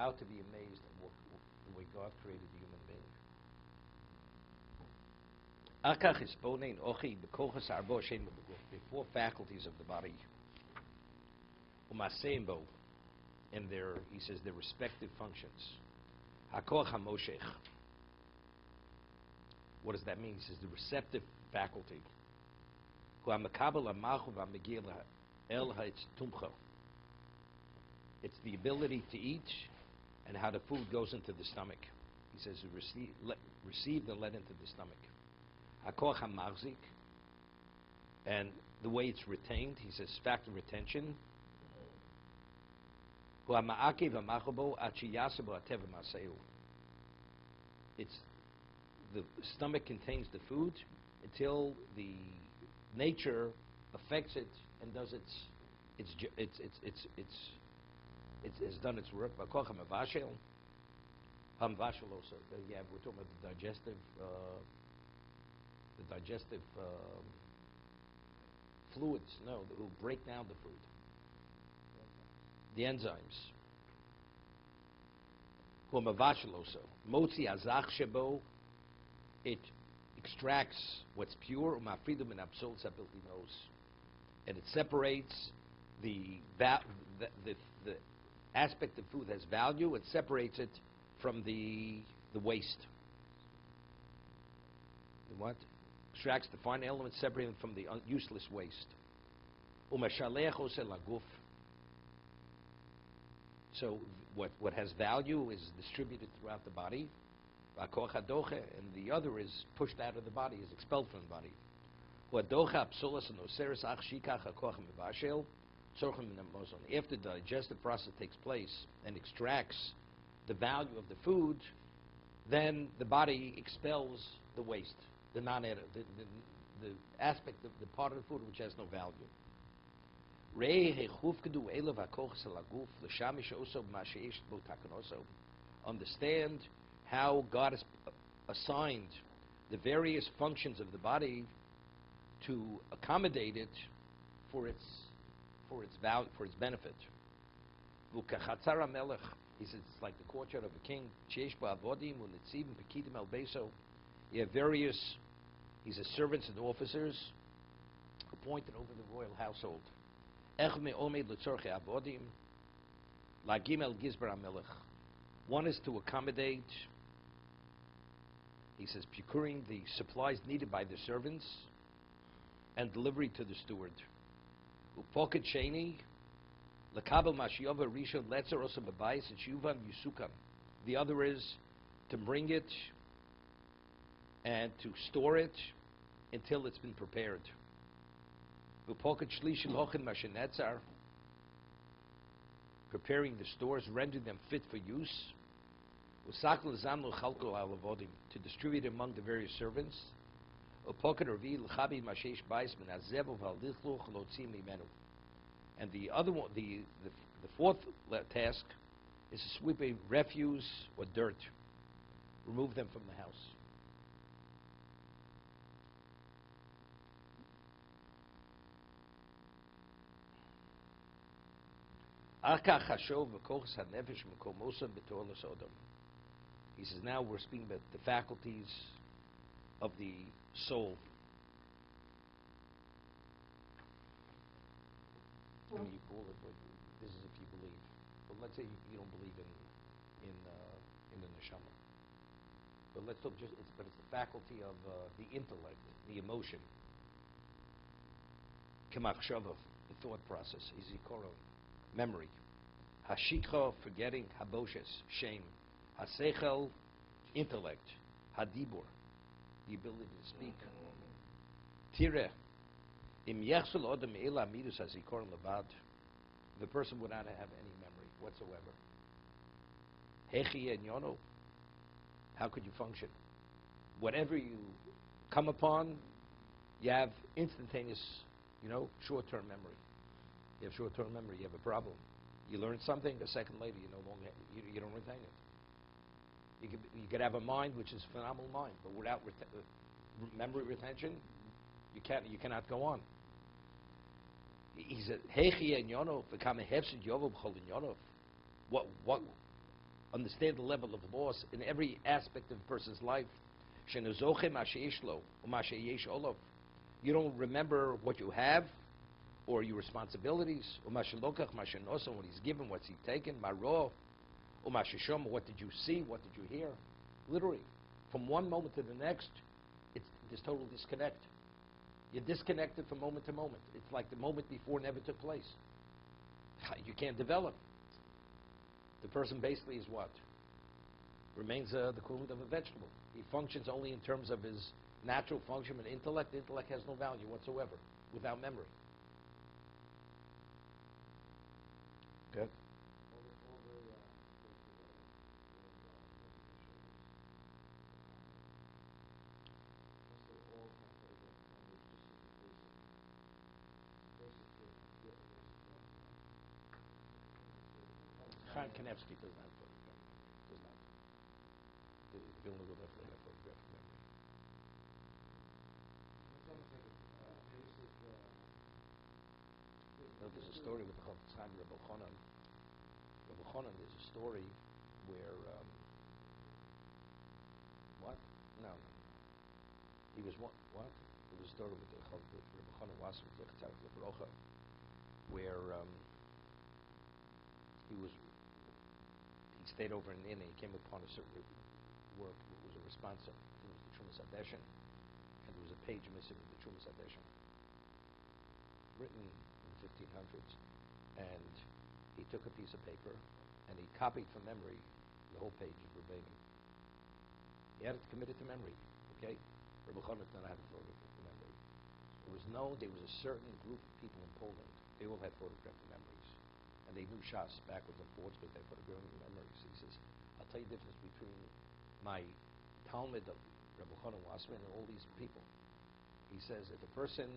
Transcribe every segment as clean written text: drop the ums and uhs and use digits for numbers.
how to be amazed at the way God created the human being. The four faculties of the body, and their, he says, their respective functions. What does that mean? He says the receptive faculty. It's the ability to eat and how the food goes into the stomach. He says received and let into the stomach. And the way it's retained, he says factor retention. It's the stomach contains the food until the nature affects it and does it's done its work. Also, yeah, we're talking about the digestive fluids. No, who break down the food. The enzymes. It extracts what's pure, and it separates the aspect of food that has value. It separates it from the waste. The what? Extracts the fine elements, separating them from the useless waste. So what has value is distributed throughout the body, and the other is pushed out of the body, is expelled from the body. After the digestive process takes place and extracts the value of the food, then the body expels the waste, the the aspect of the part of the food which has no value. Understand how God has assigned the various functions of the body to accommodate it for its value, for its benefit. He says it's like the courtyard of a king. You have various, he says, servants and officers appointed over the royal household. One is to accommodate, he says, procuring the supplies needed by the servants and delivery to the steward. The other is to bring it and to store it until it's been prepared. Preparing the stores, rendering them fit for use. To distribute among the various servants. And the other one, the fourth task is to sweep away refuse or dirt, remove them from the house. He says now we're speaking about the faculties of the soul. I mean, you call it, this is if you believe. But let's say you don't believe in the neshama. But let's talk it's the faculty of the intellect, the emotion. Kemachshava, the thought process. Izikoro, memory. Hashikha, forgetting. Haboshes, shame. Hasechel, intellect. Hadibur, the ability to speak. Tireh, im yechsel odem ela midus hazikor levad, the person would not have any memory whatsoever. Hechi and yono, how could you function? Whatever you come upon, you have instantaneous, short-term memory. You have short-term memory, you have a problem. You learn something, a second later you no longer you don't retain it. You could have a mind which is a phenomenal mind, but without memory retention, you cannot go on. He said, "Hechi en yonov become a hefsid yovov chol in yonov." What understand the level of loss in every aspect of a person's life. You don't remember what you have or your responsibilities. What he's given, what's he taken. What did you see? What did you hear? Literally, from one moment to the next, there's total disconnect. You're disconnected from moment to moment. It's like the moment before never took place. You can't develop. The person basically is what? Remains the equivalent of a vegetable. He functions only in terms of his natural function and intellect. Intellect has no value whatsoever without memory. Good. Kanevsky does not photograph. Does not. The Vilna will definitely have photographic memory. There's a story with the Chovos HaLevavos, Rabbi Chanan. Rabbi Chanan, there's a story where what? No. He was what? There was a story with the Rabbi Chanan Wasser, where he stayed over in the inn and he came upon a certain work that was a response to the Chovos HaLevavos, and there was a page missing in the Chovos HaLevavos, written in the 1500s, and he took a piece of paper and he copied from memory the whole page verbatim. He had it committed to memory, okay? Rabbi Chanan did not have a photograph from memory. There was a certain group of people in Poland, they all had photographic memories. And they knew Shas backwards and forwards because they photographic memories. He says, I'll tell you the difference between my Talmud of Rabbi Chanan Wasserman and all these people. He says, if a person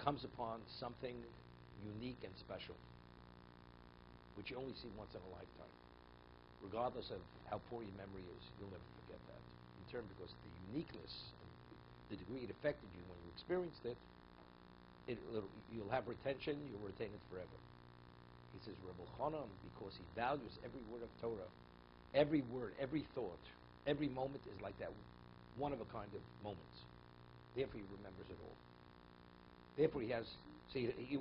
comes upon something unique and special, which you only see once in a lifetime, regardless of how poor your memory is, you'll never forget that. In terms, because the uniqueness, the degree it affected you when you experienced it, you'll have retention, you'll retain it forever. He says, Rabbi Chanan, because he values every word of Torah, every word, every thought, every moment is like that one-of-a-kind of moments. Therefore, he remembers it all. Therefore, he has,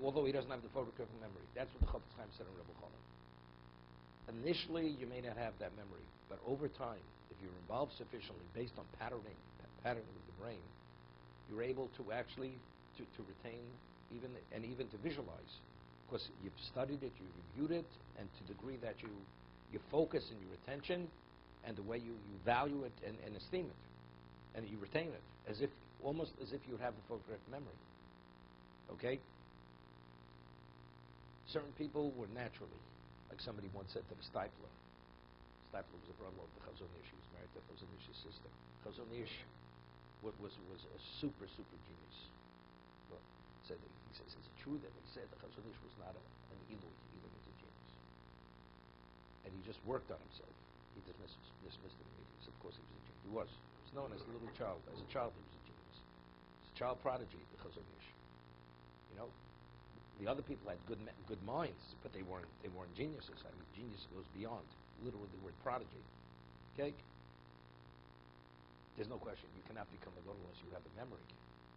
although he doesn't have the photographic memory, that's what the Chofetz Chaim said on Rabbi Chanan. Initially, you may not have that memory, but over time, if you're involved sufficiently, based on patterning of the brain, you're able to actually to retain even to visualize. Because you've studied it, you've reviewed it, and to the degree that you focus in your attention and the way you value it and esteem it, and you retain it, almost as if you would have the photographic memory. Okay? Certain people were naturally, like somebody once said to the Stipler. Stipler was a brother of the Chazon Ish. He was married to Chazon Ish's sister. Chazon Ish was a super genius. He says, is it true that they said that Chazon Ish was not an Eloi? Eloi was a genius. And he just worked on himself. He dismissed it immediately. So of course he was a genius. He was known as a little child. As a child he was a genius. He was a child prodigy, the Chazon Ish. You know? The other people had good minds, but they weren't geniuses. I mean, genius goes beyond literally the word prodigy. Okay? There's no question. You cannot become a gadol unless you have a memory.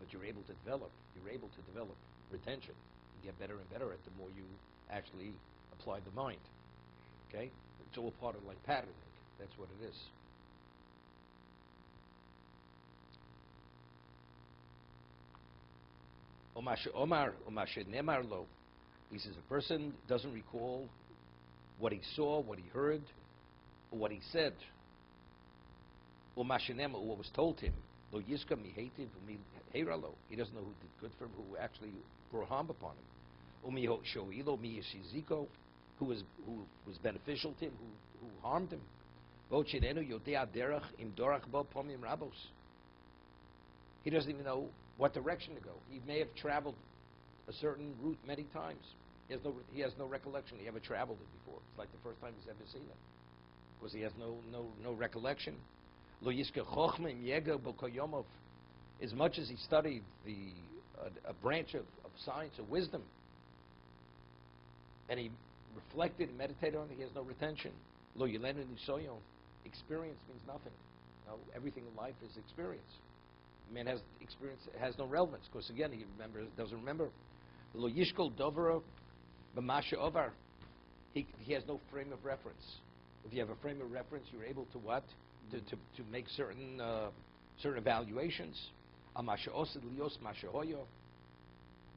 But you're able to develop retention. You get better and better at the more you actually apply the mind. Okay? It's all part of like patterning. That's what it is. He says a person doesn't recall what he saw, what he heard, or what he said, or what was told to him. He doesn't know who did good for him, who actually brought harm upon him. Who was beneficial to him, who harmed him. He doesn't even know what direction to go. He may have traveled a certain route many times. He has no recollection he ever traveled it before. It's like the first time he's ever seen it, because he has no recollection. As much as he studied a branch of science or wisdom, and he reflected and meditated on it, he has no retention. Lo yelenu nisoyon. Experience means nothing. No, everything in life is experience. Man has experience, has no relevance, because again, he doesn't remember. Lo yishkol dovra b'masha ovar. He has no frame of reference. If you have a frame of reference, you're able to what? To make certain evaluations. Amasha osid lios masha hoyo.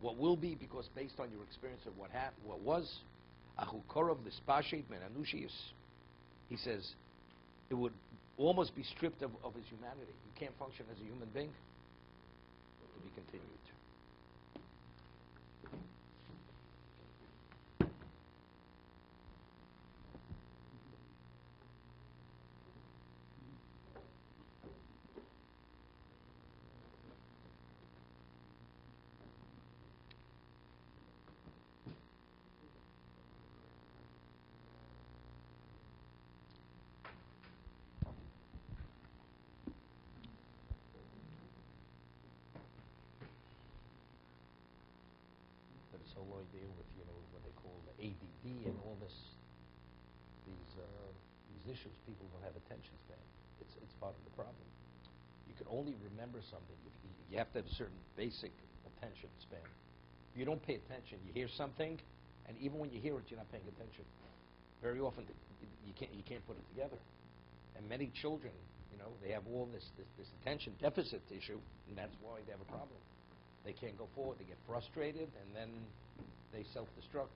What will be, because based on your experience of what was. Ahu korov lispashet men anushius. He says, it would almost be stripped of his humanity. You can't function as a human being. To be continued. This whole idea with, what they call the ADD and all these issues, people don't have attention span. It's part of the problem. You can only remember something if you have to have a certain basic attention span. If you don't pay attention, you hear something, and even when you hear it, you're not paying attention. Very often, you can't put it together. And many children, they have all this attention deficit issue, and that's why they have a problem. They can't go forward. They get frustrated, and then they self-destruct.